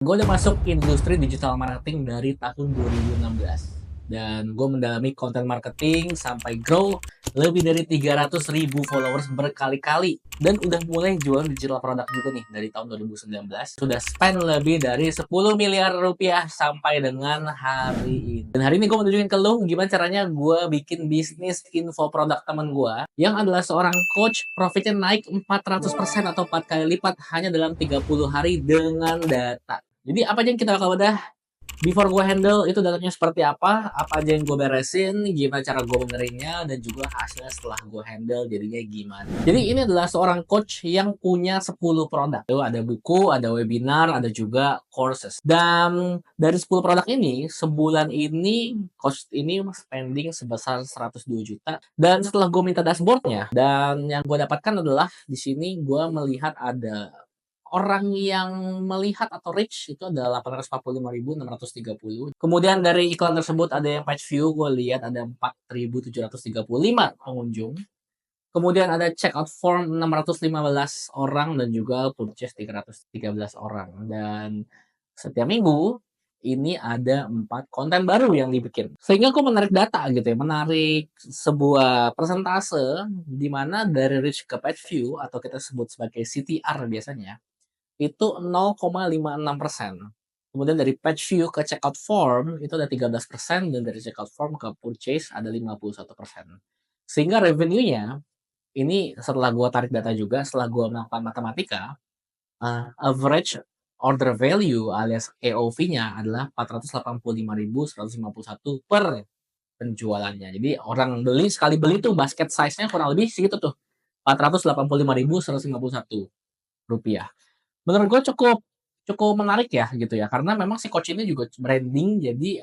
Gue udah masuk industri digital marketing dari tahun 2016 dan gue mendalami content marketing sampai grow lebih dari 300.000 followers berkali-kali dan udah mulai jualan digital produk juga nih dari tahun 2019. Sudah spend lebih dari 10 miliar rupiah sampai dengan hari ini. Dan hari ini gue mau tunjukin ke lo gimana caranya gue bikin bisnis info produk temen gue yang adalah seorang coach, profitnya naik 400% atau 4 kali lipat hanya dalam 30 hari dengan data. Jadi apa aja yang kita bakal bedah before gue handle itu datanya seperti apa aja yang gue beresin, gimana cara gue benerinnya, dan juga hasilnya setelah gue handle jadinya gimana. Jadi ini adalah seorang coach yang punya 10 produk. Tuh, ada buku, ada webinar, ada juga courses. Dan dari 10 produk ini, sebulan ini coach ini spending sebesar 102 juta. Dan setelah gue minta dashboardnya, dan yang gue dapatkan adalah di sini gue melihat ada orang yang melihat atau reach itu ada 845.630. Kemudian dari iklan tersebut ada yang page view, gue lihat ada 4.735 pengunjung. Kemudian ada checkout form 615 orang dan juga purchase 313 orang. Dan setiap minggu ini ada 4 konten baru yang dibikin. Sehingga aku menarik data gitu ya, menarik sebuah persentase di mana dari reach ke page view atau kita sebut sebagai CTR biasanya itu 0,56%. Kemudian dari page view ke checkout form itu ada 13% dan dari checkout form ke purchase ada 51%. Sehingga revenue-nya ini setelah gua tarik data juga, setelah gua melakukan matematika, average order value alias AOV-nya adalah 485.151 per penjualannya. Jadi orang beli sekali beli tuh basket size-nya kurang lebih segitu tuh, 485.151 rupiah. Menurut gue cukup cukup menarik ya gitu ya, karena memang si coach ini juga branding jadi,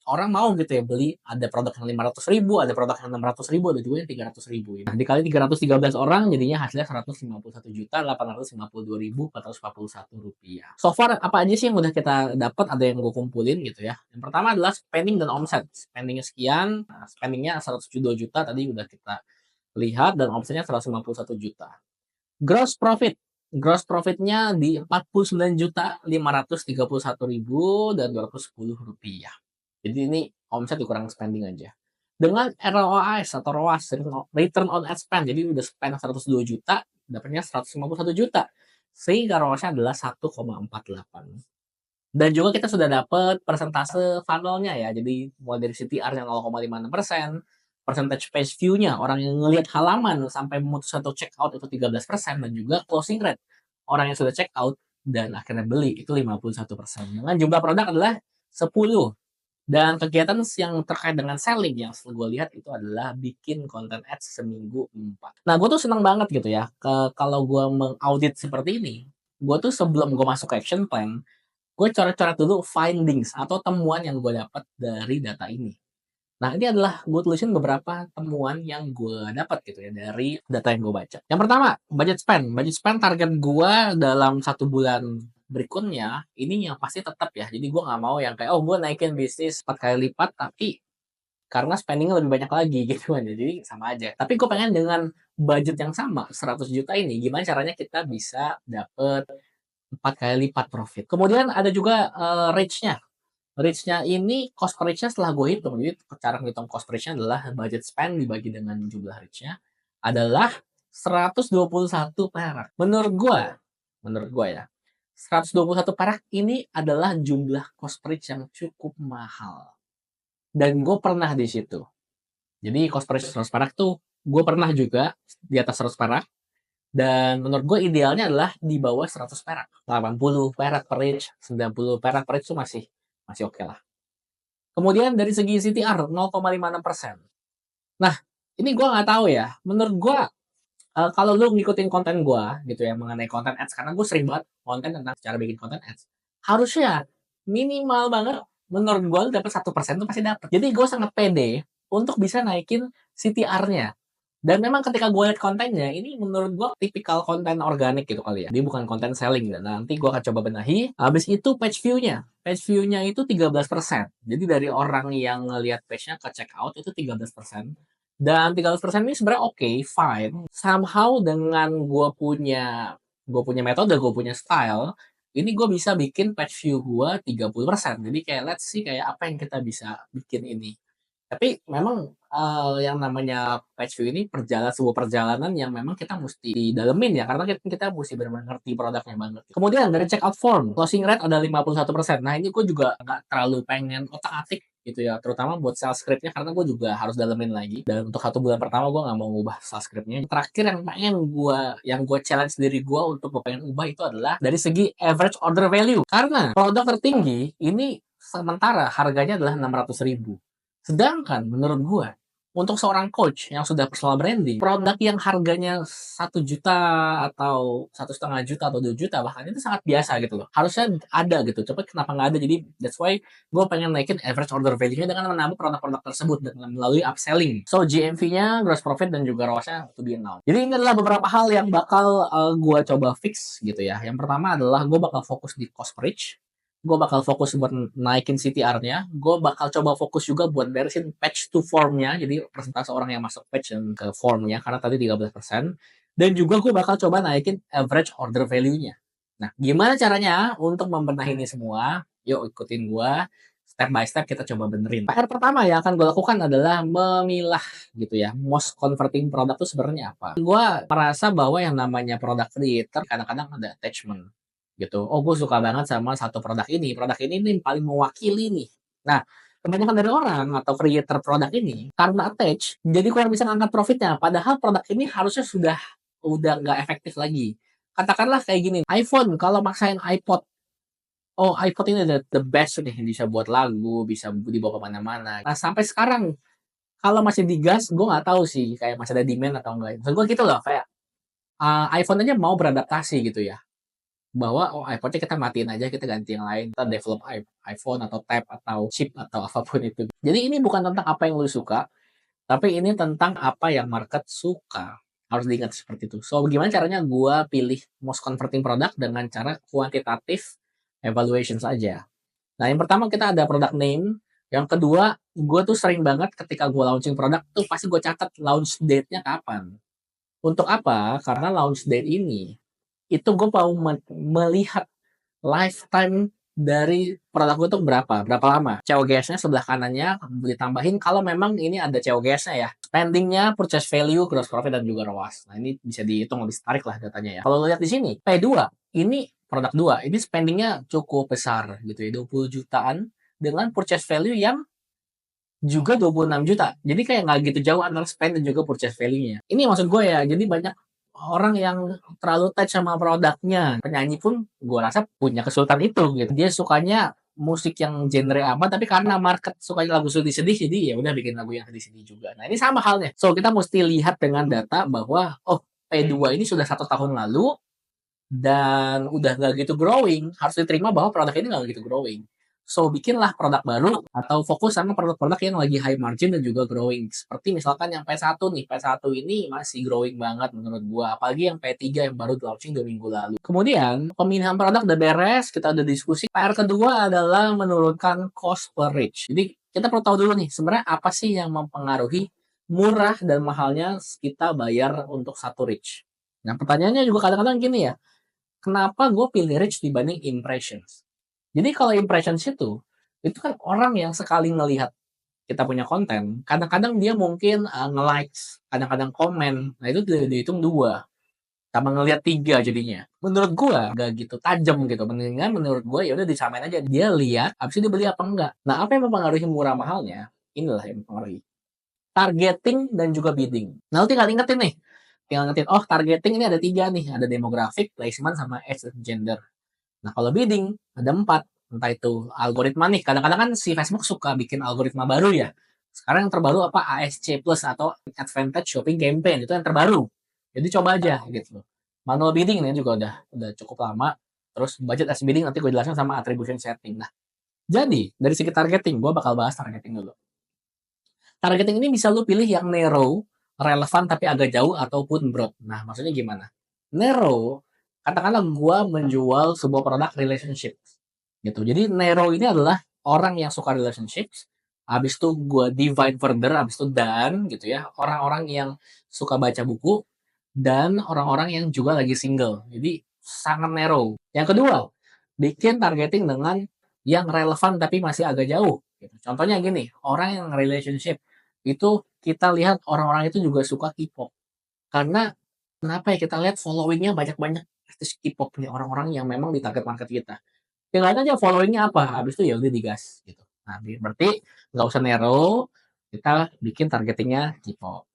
orang mau gitu ya beli, ada produk yang 500.000, ada produk yang 600.000, ada juga yang 300.000 ini. Nah, dikali 313 orang jadinya hasilnya 151.852.441 rupiah. So far apa aja sih yang udah kita dapat, ada yang gue kumpulin gitu ya. Yang pertama adalah spending dan omset. Spendingnya sekian, spendingnya 172 juta tadi udah kita lihat dan omsetnya 151 juta. Gross profit. Gross profitnya di 49.531.210 rupiah. Jadi ini omset dikurang spending aja. Dengan ROAS atau ROAS, return on ad spend, jadi udah spend 102 juta, dapatnya 151 juta. Sehingga ROAS-nya adalah 1,48. Dan juga kita sudah dapat persentase funnel-nya ya. Jadi mulai dari CTR-nya 0,56%, percentage page view-nya, orang yang ngelihat halaman sampai memutuskan untuk check out itu 13%, dan juga closing rate, orang yang sudah check out dan akhirnya beli itu 51%. Dengan jumlah produk adalah 10. Dan kegiatan yang terkait dengan selling yang gue lihat itu adalah bikin konten ads seminggu 4. Nah, gue tuh seneng banget gitu ya, kalau gue mengaudit seperti ini, gue tuh sebelum gue masuk ke action plan, gue coret-coret dulu findings atau temuan yang gue dapat dari data ini. Nah, ini adalah gue tulisin beberapa temuan yang gue dapat gitu ya dari data yang gue baca. Yang pertama, budget spend. Budget spend target gue dalam 1 bulan berikutnya, ini yang pasti tetap ya. Jadi gue nggak mau yang kayak, oh gue naikin bisnis 4 kali lipat, tapi karena spendingnya lebih banyak lagi gitu kan. Jadi sama aja. Tapi gue pengen dengan budget yang sama, 100 juta ini, gimana caranya kita bisa dapet 4 kali lipat profit. Kemudian ada juga reach-nya. Reach-nya ini cost per reach-nya setelah gue hitung. Jadi cara ngitung cost per reach-nya adalah budget spend dibagi dengan jumlah reach-nya adalah 121 perak. Menurut gue ya, 121 perak ini adalah jumlah cost per reach yang cukup mahal. Dan gue pernah di situ. Jadi cost per reach 100 perak tuh gue pernah juga di atas 100 perak. Dan menurut gue idealnya adalah di bawah 100 perak. 80 perak per reach, 90 perak per reach itu masih masih oke lah. Kemudian dari segi CTR 0,56%. Nah, ini gue nggak tahu ya. Menurut gue kalau lu ngikutin konten gue gitu ya mengenai konten ads, karena gue sering banget konten tentang cara bikin konten ads. Harusnya minimal banget menurut gue dapat 1% tuh pasti dapat. Jadi gue sangat pede untuk bisa naikin CTR-nya. Dan memang ketika gue liat kontennya, ini menurut gue tipikal konten organik gitu kali ya. Dia bukan konten selling. Dan nanti gue akan coba benahi. Habis itu page view-nya. Page view-nya itu 13%. Jadi dari orang yang ngelihat page-nya ke check out itu 13%. Dan 13% ini sebenarnya oke, fine. Somehow dengan gue punya metode, gue punya style, ini gue bisa bikin page view gue 30%. Jadi kayak let's see kayak apa yang kita bisa bikin ini. Tapi memang yang namanya page view ini sebuah perjalanan yang memang kita mesti didalemin ya, karena kita mesti benar-benar ngerti produknya banget. Kemudian dari checkout form, closing rate ada 51%. Nah ini gue juga nggak terlalu pengen otak-atik gitu ya, terutama buat sales script-nya karena gue juga harus dalemin lagi. Dan untuk 1 bulan pertama gue nggak mau ngubah sales script-nya. Terakhir yang gue challenge diri gue untuk gue pengen ubah itu adalah dari segi average order value. Karena produk tertinggi ini sementara harganya adalah 600.000. Sedangkan menurut gue, untuk seorang coach yang sudah personal branding, produk yang harganya 1 juta atau 1,5 juta atau 2 juta bahkan itu sangat biasa gitu loh. Harusnya ada gitu. Coba kenapa nggak ada? Jadi that's why gue pengen naikin average order value-nya dengan menambah produk-produk tersebut dengan melalui upselling. So GMV-nya, gross profit dan juga ROAS-nya to be announced. Jadi ini adalah beberapa hal yang bakal gue coba fix gitu ya. Yang pertama adalah gue bakal fokus di cost per reach. Gue bakal fokus buat naikin CTR-nya. Gue bakal coba fokus juga buat beresin page to form-nya. Jadi persentase orang yang masuk page dan ke form-nya. Karena tadi 13%. Dan juga gue bakal coba naikin average order value-nya. Nah, gimana caranya untuk membenahi ini semua? Yuk ikutin gue. Step by step kita coba benerin. PR pertama yang akan gue lakukan adalah memilah gitu ya. Most converting product itu sebenarnya apa? Gue merasa bahwa yang namanya product creator kadang-kadang ada attachment gitu. Oh, gue suka banget sama satu produk ini. Produk ini nih paling mewakili nih. Nah, kebanyakan dari orang atau creator produk ini karena attach, jadi kurang bisa ngangkat profitnya. Padahal produk ini harusnya udah nggak efektif lagi. Katakanlah kayak gini, iPhone kalau maksain iPod, oh iPod ini the best nih, bisa buat lagu, bisa dibawa kemana-mana. Nah sampai sekarang kalau masih digas, gue nggak tahu sih kayak masih ada demand atau enggak. Maksud gue gitu loh, kayak iPhone aja mau beradaptasi gitu ya bahwa oh iPod-nya kita matiin aja, kita ganti yang lain, kita develop iPhone atau tab atau chip atau apapun itu. Jadi ini bukan tentang apa yang lu suka, tapi ini tentang apa yang market suka. Harus diingat seperti itu. So, gimana caranya gue pilih most converting product dengan cara quantitative evaluation saja. Nah, yang pertama kita ada product name. Yang kedua, gue tuh sering banget ketika gue launching produk tuh pasti gue catat launch date-nya kapan. Untuk apa? Karena launch date ini itu gue mau melihat lifetime dari produk gue tuh berapa lama. COGS-nya sebelah kanannya ditambahin kalau memang ini ada COGS-nya ya. Spending-nya, purchase value, gross profit, dan juga ROAS. Nah ini bisa dihitung lebih tarik lah datanya ya. Kalau lo lihat di sini, P2, ini produk 2, ini spending-nya cukup besar gitu ya, 20 jutaan dengan purchase value yang juga 26 juta. Jadi kayak nggak gitu jauh antara spend dan juga purchase value-nya. Ini maksud gue ya, jadi banyak orang yang terlalu touch sama produknya. Penyanyi pun gue rasa punya kesulitan itu gitu. Dia sukanya musik yang genre apa, tapi karena market sukanya lagu sedih-sedih, jadi ya udah bikin lagu yang sedih-sedih juga. Nah ini sama halnya. So kita mesti lihat dengan data bahwa oh P2 ini sudah 1 tahun lalu dan udah nggak gitu growing, harus diterima bahwa produk ini nggak gitu growing. So, bikinlah produk baru atau fokus sama produk-produk yang lagi high margin dan juga growing. Seperti misalkan yang P1 nih, P1 ini masih growing banget menurut gua. Apalagi yang P3 yang baru launching 2 minggu lalu. Kemudian, pemilihan produk udah beres, kita udah diskusi. PR kedua adalah menurunkan cost per reach. Jadi, kita perlu tahu dulu nih, sebenarnya apa sih yang mempengaruhi murah dan mahalnya kita bayar untuk satu reach. Nah, pertanyaannya juga kadang-kadang gini ya, kenapa gue pilih reach dibanding impressions? Jadi kalau impressions itu kan orang yang sekali ngelihat kita punya konten, kadang-kadang dia mungkin nge-likes, kadang-kadang komen, nah itu dihitung 2, sama ngelihat 3 jadinya. Menurut gue gak gitu tajam gitu, mendingan menurut gue ya udah disamain aja, dia lihat, habis itu dia beli apa enggak. Nah apa yang mempengaruhi murah mahalnya? Inilah yang mempengaruhi. Targeting dan juga bidding. Nah lu tinggal ingetin nih, oh targeting ini ada 3 nih, ada demographic, placement, sama age dan gender. Nah kalau bidding ada 4, entah itu algoritma nih, kadang-kadang kan si Facebook suka bikin algoritma baru ya. Sekarang yang terbaru apa, ASC Plus atau Advantage Shopping Campaign, itu yang terbaru. Jadi coba aja gitu. Manual bidding ini juga udah cukup lama. Terus budget as bidding nanti gue jelasin sama attribution setting. Nah jadi dari segi targeting, gue bakal bahas targeting dulu. Targeting ini bisa lu pilih yang narrow, relevan tapi agak jauh, ataupun broad. Nah, maksudnya gimana? Narrow, katakanlah gua menjual sebuah produk relationship. Gitu. Jadi narrow ini adalah orang yang suka relationships, habis itu gua divide further, habis itu dan gitu ya, orang-orang yang suka baca buku dan orang-orang yang juga lagi single. Jadi sangat narrow. Yang kedua, bikin targeting dengan yang relevan tapi masih agak jauh. Gitu. Contohnya gini, orang yang relationship itu kita lihat orang-orang itu juga suka K-pop. Karena kenapa ya kita lihat followingnya banyak-banyak artis K-pop nih orang-orang yang memang di target market kita. Tinggal aja followingnya apa, habis itu ya udah digas gitu. Nah, berarti nggak usah narrow, kita bikin targetingnya K-pop.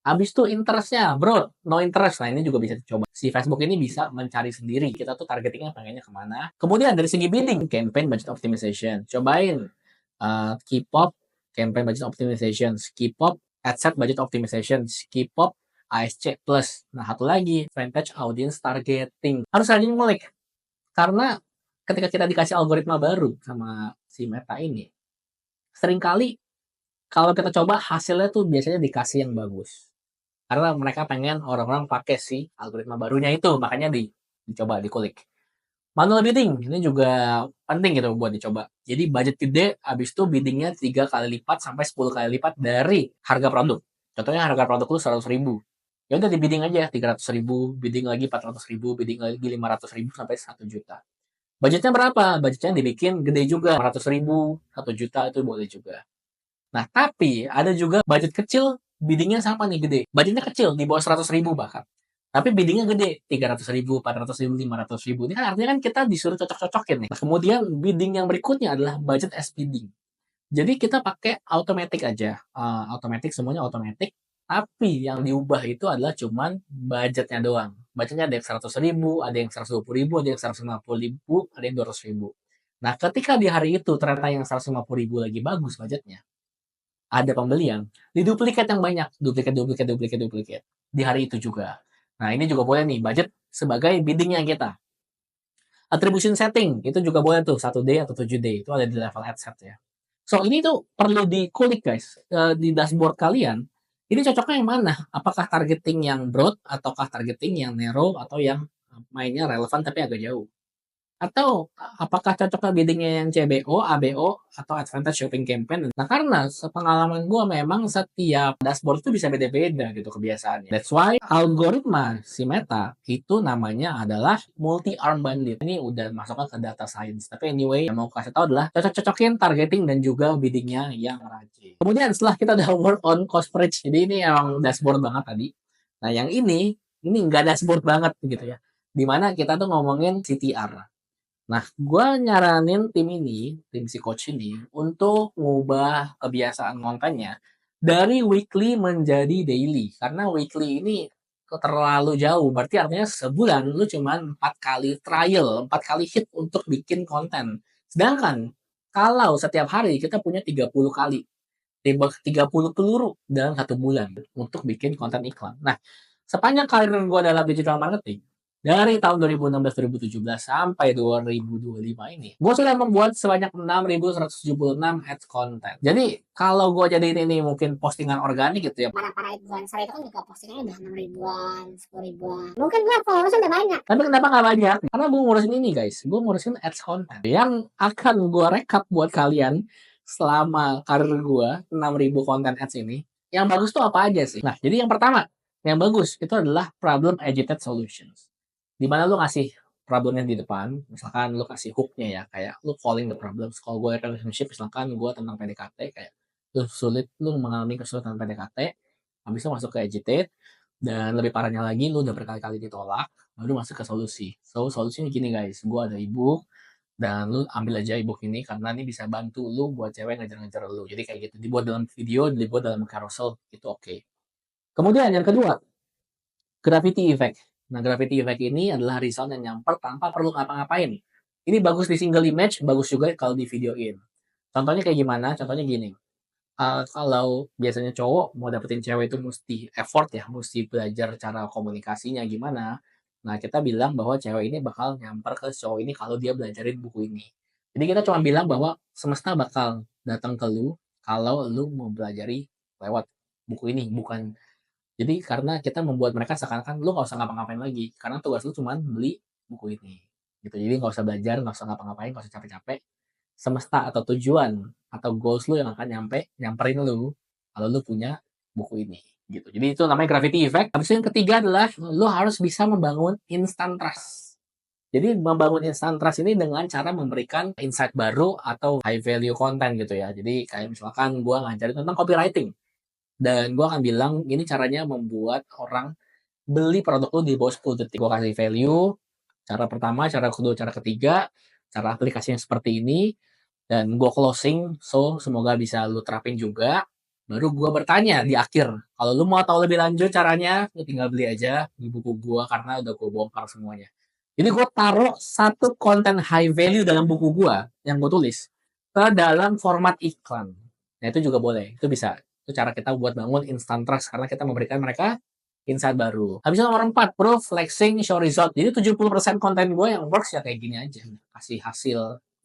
Habis itu interestnya, bro, no interest. Nah, ini juga bisa dicoba. Si Facebook ini bisa mencari sendiri. Kita tuh targetingnya pengennya kemana. Kemudian dari segi bidding, campaign budget optimization. Cobain K-pop, campaign budget optimization. K-pop, ad set budget optimization. K-pop, ASC plus. Nah, satu lagi, vintage audience targeting. Harus rajin ngulik. Karena ketika kita dikasih algoritma baru sama si Meta ini, seringkali kalau kita coba hasilnya tuh biasanya dikasih yang bagus. Karena mereka pengen orang-orang pakai si algoritma barunya itu, makanya dicoba, dikulik. Manual bidding, ini juga penting gitu buat dicoba. Jadi budget gede, habis itu biddingnya 3 kali lipat sampai 10 kali lipat dari harga produk. Contohnya harga produk lu 100.000. Ya udah di bidding aja 300.000, bidding lagi 400.000, bidding lagi 500.000 sampai 1 juta. Budgetnya berapa? Budgetnya dibikin gede juga, 500.000, 1 juta itu boleh juga. Nah, tapi ada juga budget kecil, biddingnya sama nih gede. Budgetnya kecil, di bawah 100.000 bahkan. Tapi biddingnya gede, 300.000, 400.000, 500.000. Ini kan artinya kan kita disuruh cocok-cocokin nih. Nah, kemudian bidding yang berikutnya adalah budget as bidding. Jadi kita pakai automatic aja. Automatic, semuanya automatic. Tapi yang diubah itu adalah cuman budgetnya doang. Budgetnya ada yang 100.000, ada yang 120.000, ada yang 150.000, ada yang 200.000. Nah, ketika di hari itu ternyata yang 150.000 lagi bagus budgetnya, ada pembelian, diduplikat yang banyak, duplikat di hari itu juga. Nah, ini juga boleh nih budget sebagai biddingnya kita. Attribution setting itu juga boleh tuh 1D atau 7D itu ada di level ad set ya. So ini tuh perlu dikulik guys di dashboard kalian. Ini cocoknya yang mana? Apakah targeting yang broad ataukah targeting yang narrow atau yang mainnya relevan tapi agak jauh? Atau apakah cocoknya biddingnya yang CBO, ABO, atau Advantage Shopping Campaign? Nah, karena sepengalaman gue memang setiap dashboard itu bisa beda-beda gitu kebiasaannya. That's why algoritma si Meta itu namanya adalah multi-arm bandit. Ini udah masuknya ke data science. Tapi anyway, yang mau kasih tahu adalah cocok-cocokin targeting dan juga biddingnya yang rajin. Kemudian setelah kita udah work on cost per reach, jadi ini emang dashboard banget tadi. Nah, yang ini nggak dashboard banget gitu ya. Dimana kita tuh ngomongin CTR. Nah, gue nyaranin tim si coach ini, untuk ngubah kebiasaan kontennya dari weekly menjadi daily. Karena weekly ini terlalu jauh. Berarti artinya sebulan lu cuma 4 kali trial, 4 kali hit untuk bikin konten. Sedangkan kalau setiap hari kita punya 30 kali, 30 peluru dalam 1 bulan untuk bikin konten iklan. Nah, sepanjang karir gue dalam digital marketing, dari tahun 2016-2017 sampai 2025 ini, gue sudah membuat sebanyak 6.176 ads content. Jadi, kalau gue jadiin ini mungkin postingan organik gitu ya. Para influencer itu kan juga postingannya udah 6 ribuan, 10 ribuan. Mungkin dia followersnya udah banyak. Tapi kenapa nggak banyak? Karena gue ngurusin ini guys. Gue ngurusin ads content. Yang akan gue rekap buat kalian selama karir gue, 6.000 konten ads ini. Yang bagus tuh apa aja sih? Nah, jadi yang pertama, yang bagus itu adalah problem agitated solutions. Dimana lu ngasih problemnya di depan, misalkan lu kasih hooknya ya, kayak lu calling the problems. Kalau gue relationship, misalkan gue tentang PDKT, kayak lu mengalami kesulitan PDKT, habis itu masuk ke agitate, dan lebih parahnya lagi, lu udah berkali-kali ditolak, baru masuk ke solusi. So, solusinya gini guys, gue ada ebook, dan lu ambil aja ebook ini, karena ini bisa bantu lu buat cewek ngejar-ngejar lu. Jadi kayak gitu, dibuat dalam video, dibuat dalam carousel, itu oke. Kemudian yang kedua, gravity effect. Nah, gravity effect ini adalah result yang nyamper tanpa perlu ngapa-ngapain. Ini bagus di single image, bagus juga kalau di videoin. Contohnya kayak gimana? Contohnya gini. Kalau biasanya cowok mau dapetin cewek itu mesti effort ya, mesti belajar cara komunikasinya gimana. Nah, kita bilang bahwa cewek ini bakal nyamper ke cowok ini kalau dia belajarin buku ini. Jadi kita cuma bilang bahwa semesta bakal datang ke lu kalau lu mau belajari lewat buku ini, bukan. Jadi karena kita membuat mereka seakan-akan lu nggak usah ngapa-ngapain lagi, karena tugas lu cuma beli buku ini. Gitu. Jadi nggak usah belajar, nggak usah ngapa-ngapain, nggak usah capek-capek. Semesta atau tujuan atau goals lu yang akan nyamperin lu kalau lu punya buku ini. Gitu. Jadi itu namanya gravity effect. Habis itu yang ketiga adalah lu harus bisa membangun instant trust. Jadi membangun instant trust ini dengan cara memberikan insight baru atau high value content gitu ya. Jadi kayak misalkan gue ngajarin tentang copywriting. Dan gue akan bilang ini caranya membuat orang beli produk lu di bawah 10 detik. Gue kasih value, cara pertama, cara kedua, cara ketiga, cara aplikasinya seperti ini, dan gue closing, so semoga bisa lu terapin juga. Baru gue bertanya di akhir, kalau lu mau tahu lebih lanjut caranya, lu tinggal beli aja di buku gue karena udah gue bongkar semuanya. Jadi gue taruh satu konten high value dalam buku gue yang gue tulis ke dalam format iklan. Nah itu juga boleh, itu bisa. Itu cara kita buat bangun instant trust karena kita memberikan mereka insight baru. Habis itu nomor 4, proof, flexing, show result. Jadi 70% konten gue yang works ya kayak gini aja. Kasih hasil,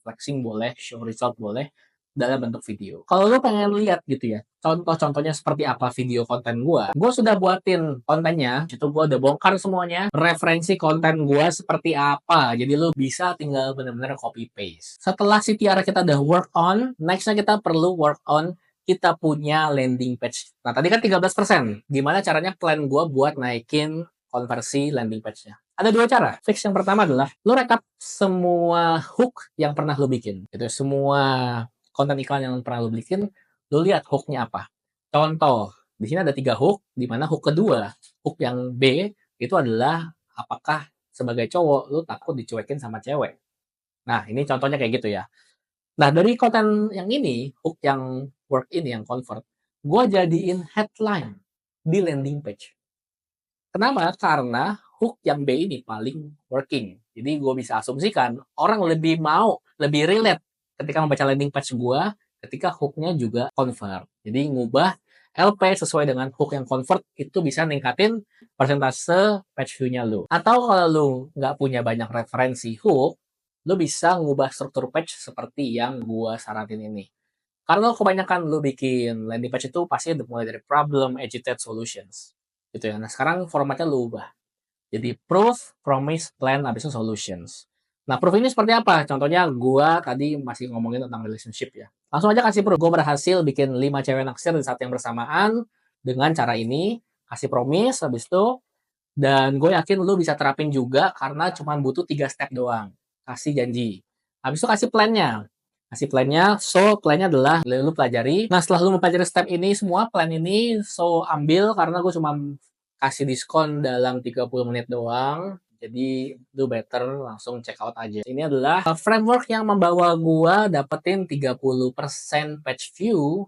flexing boleh, show result boleh, dalam bentuk video. Kalau lo pengen lihat gitu ya, contoh-contohnya seperti apa video konten gue sudah buatin kontennya, itu gue udah bongkar semuanya, referensi konten gue seperti apa, jadi lo bisa tinggal bener-bener copy paste. Setelah si Tiara kita udah work on, nextnya kita perlu work on kita punya landing page. Nah, tadi kan 13%. Gimana caranya plan gue buat naikin konversi landing page-nya? Ada dua cara. Fix yang pertama adalah lo rekap semua hook yang pernah lo bikin. Gitu, semua konten iklan yang pernah lo bikin, lo lihat hooknya apa. Contoh, di sini ada 3 hook, di mana hook kedua, hook yang B, itu adalah apakah sebagai cowok lo takut dicuekin sama cewek. Nah, ini contohnya kayak gitu ya. Nah, dari konten yang ini, hook yang work ini, yang convert, gue jadiin headline di landing page. Kenapa? Karena hook yang B ini paling working. Jadi gue bisa asumsikan orang lebih mau, lebih relate ketika membaca landing page gue ketika hooknya juga convert. Jadi ngubah LP sesuai dengan hook yang convert itu bisa ningkatin persentase page view-nya lu. Atau kalau lu nggak punya banyak referensi hook, lu bisa ngubah struktur page seperti yang gua saranin ini. Karena kebanyakan lu bikin landing page itu pasti mulai dari problem, agitate, solutions. Gitu ya. Nah, sekarang formatnya lu ubah. Jadi proof, promise, plan, habis itu solutions. Nah, proof ini seperti apa? Contohnya gua tadi masih ngomongin tentang relationship ya. Langsung aja kasih proof. Gue berhasil bikin 5 cewek naksir di saat yang bersamaan dengan cara ini. Kasih promise, habis itu dan gue yakin lu bisa terapin juga karena cuma butuh 3 step doang. Kasih janji. Habis itu kasih plan-nya. Kasih plan-nya, so plan-nya adalah lu pelajari. Nah, setelah lu mempelajari step ini semua, plan ini, so ambil karena gue cuma kasih diskon dalam 30 menit doang. Jadi, lu better langsung check out aja. Ini adalah framework yang membawa gua dapetin 30% page view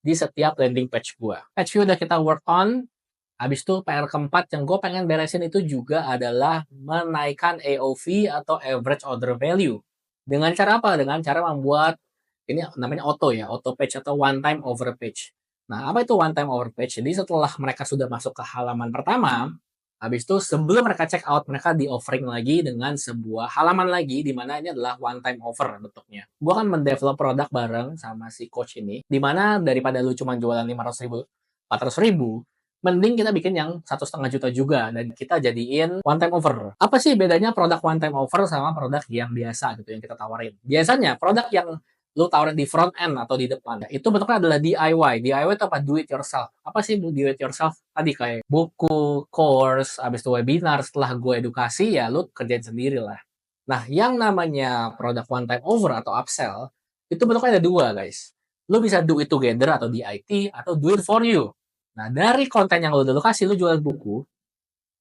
di setiap landing page gua. Page view udah kita work on, habis itu PR keempat yang gue pengen beresin itu juga adalah menaikkan AOV atau average order value. Dengan cara apa? Dengan cara membuat ini namanya auto ya, auto page atau one time over page. Nah, apa itu one time over page? Jadi setelah mereka sudah masuk ke halaman pertama, habis itu sebelum mereka check out, mereka di offering lagi dengan sebuah halaman lagi di mana ini adalah one time offer bentuknya. Gue akan mendevelop produk bareng sama si coach ini, di mana daripada lu cuma jualan 500.000, 400.000, mending kita bikin yang 1,5 juta juga dan kita jadiin one time offer. Apa sih bedanya produk one time offer sama produk yang biasa gitu yang kita tawarin? Biasanya produk yang lu tawarin di front end atau di depan, itu bentuknya adalah DIY. DIY itu apa? Do it yourself. Apa sih do it yourself? Tadi kayak buku, course, habis itu webinar, setelah gue edukasi ya lu kerjain sendiri lah. Nah, yang namanya produk one time offer atau upsell, itu bentuknya ada dua guys. Lu bisa do it together atau DIT atau do it for you. Nah, dari konten yang lo udah kasih, lo jual buku,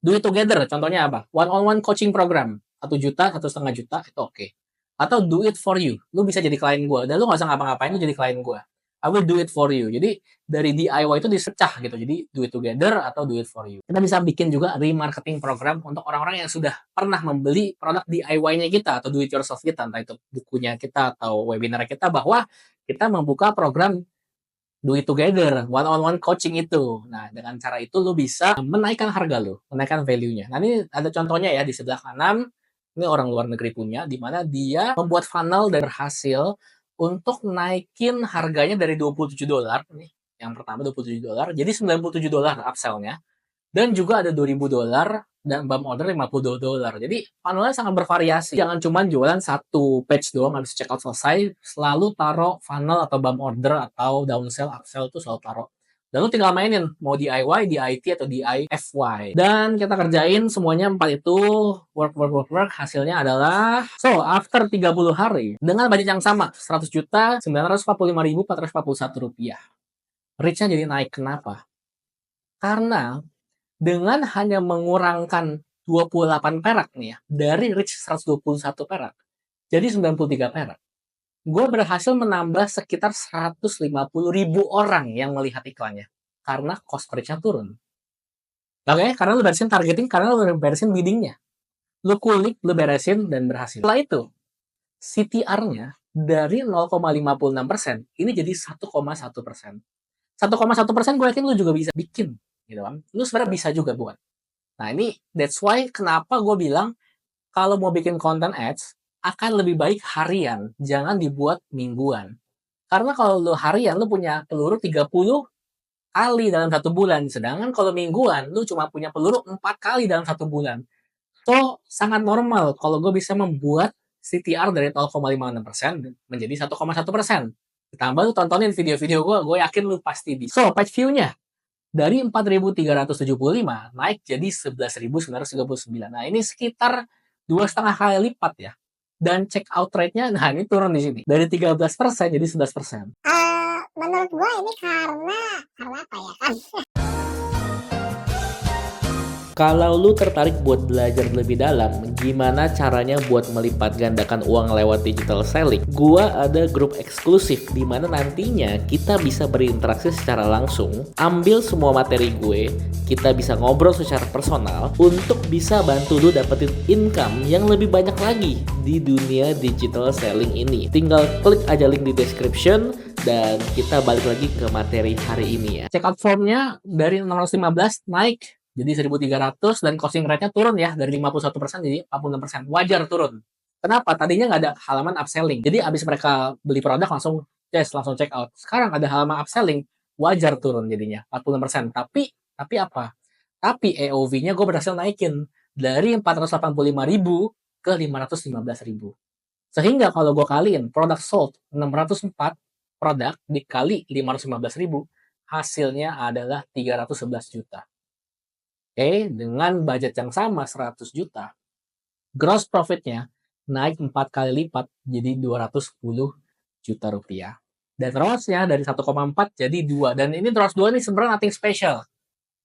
do it together. Contohnya apa? One-on-one coaching program. 1 juta, 1,5 juta, itu oke. Atau do it for you. Lo bisa jadi klien gue. Dan lo gak usah ngapa-ngapain, lo jadi klien gue. I will do it for you. Jadi, dari DIY itu disecah gitu. Jadi, do it together atau do it for you. Kita bisa bikin juga remarketing program untuk orang-orang yang sudah pernah membeli produk DIY-nya kita atau do it yourself kita. Entah itu bukunya kita atau webinar kita, bahwa kita membuka program do it together, one-on-one coaching itu. Nah, dengan cara itu lo bisa menaikkan harga lo, menaikkan value-nya. Nah, ini ada contohnya ya di sebelah kanan. Ini orang luar negeri punya, di mana dia membuat funnel dan berhasil untuk naikin harganya dari $27. Nih, yang pertama $27, jadi $97 upsell-nya. Dan juga ada $2.000 dan bump order $52. Jadi funnelnya sangat bervariasi. Jangan cuma jualan satu page doang habis checkout selesai. Selalu taruh funnel atau bump order atau downsell, upsell itu selalu taruh. Dan lu tinggal mainin, mau DIY, DIT, atau DIFY. Dan kita kerjain semuanya 4 itu, work, hasilnya adalah, so, after 30 hari, dengan budget yang sama, 100 juta, 945.441 rupiah. Reach-nya jadi naik, kenapa? Karena, dengan hanya mengurangkan 28 perak nih ya, dari reach 121 perak, jadi 93 perak. Gue berhasil menambah sekitar 150.000 orang yang melihat iklannya. Karena cost per reach-nya turun. Oke, karena lu beresin targeting, karena lu beresin bidding-nya. Lu kulik, lu beresin, dan berhasil. Setelah itu, CTR-nya dari 0,56%, ini jadi 1,1%. 1,1% gue yakin lu juga bisa bikin. Gitu kan. Lu sebenarnya bisa juga buat. Nah ini, that's why kenapa gue bilang, kalau mau bikin konten ads, akan lebih baik harian, jangan dibuat mingguan. Karena kalau lu harian, lu punya peluru 30 kali dalam 1 bulan. Sedangkan kalau mingguan, lu cuma punya peluru 4 kali dalam 1 bulan. So, sangat normal kalau gue bisa membuat CTR dari 0,56% menjadi 1,1%. Ditambah lu tontonin video-video gue yakin lu pasti bisa. So, page view-nya dari 4.375 naik jadi 11.939. Nah, ini sekitar 2,5 kali lipat ya. Dan check out rate-nya, nah ini turun di sini. Dari 13% jadi 11%. Menurut gue ini karena apa ya kan? Kalau lu tertarik buat belajar lebih dalam gimana caranya buat melipat gandakan uang lewat digital selling, gua ada grup eksklusif di mana nantinya kita bisa berinteraksi secara langsung, ambil semua materi gue, kita bisa ngobrol secara personal untuk bisa bantu lu dapetin income yang lebih banyak lagi di dunia digital selling ini. Tinggal klik aja link di description dan kita balik lagi ke materi hari ini ya. Checkout formnya dari 615 naik jadi 1.300 dan closing rate-nya turun ya dari 51% jadi 46%. Wajar turun. Kenapa? Tadinya nggak ada halaman upselling. Jadi abis mereka beli produk langsung langsung check out. Sekarang ada halaman upselling, wajar turun jadinya 40%. Tapi apa? Tapi EOV-nya gue berhasil naikin dari 485.000 ke 515.000. Sehingga kalau gue kaliin produk sold 604 produk dikali 515.000, hasilnya adalah 311 juta. Oke, dengan budget yang sama 100 juta, gross profit-nya naik 4 kali lipat jadi 210 juta rupiah. Dan ROAS-nya dari 1,4 jadi 2. Dan ini ROAS 2 ini sebenarnya nothing special.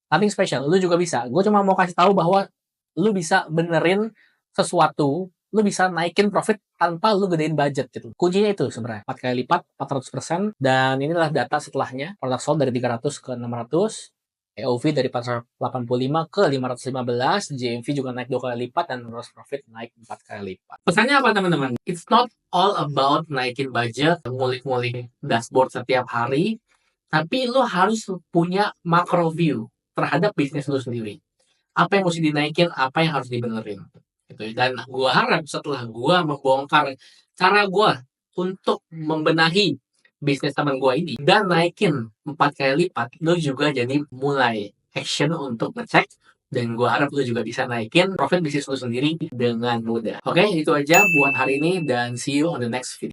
Nothing special, lu juga bisa. Gue cuma mau kasih tahu bahwa lu bisa benerin sesuatu, lu bisa naikin profit tanpa lu gedein budget gitu. Kuncinya itu sebenarnya, 4 kali lipat, 400%. Dan inilah data setelahnya, produk sold dari 300 ke 600, EOV dari 485 ke 515, GMV juga naik 2 kali lipat, dan gross profit naik 4 kali lipat. Pesannya apa teman-teman? It's not all about naikin budget, ngulik-ngulik dashboard setiap hari, tapi lu harus punya macro view terhadap bisnis lu sendiri. Apa yang mesti dinaikin, apa yang harus dibenerin. Gitu. Dan gua harap setelah gua membongkar cara gua untuk membenahi bisnis teman gue ini dan naikin 4 kali lipat, lu juga jadi mulai action untuk ngecek, dan gue harap lu juga bisa naikin profit bisnis lu sendiri dengan mudah. Oke, itu aja buat hari ini dan see you on the next video.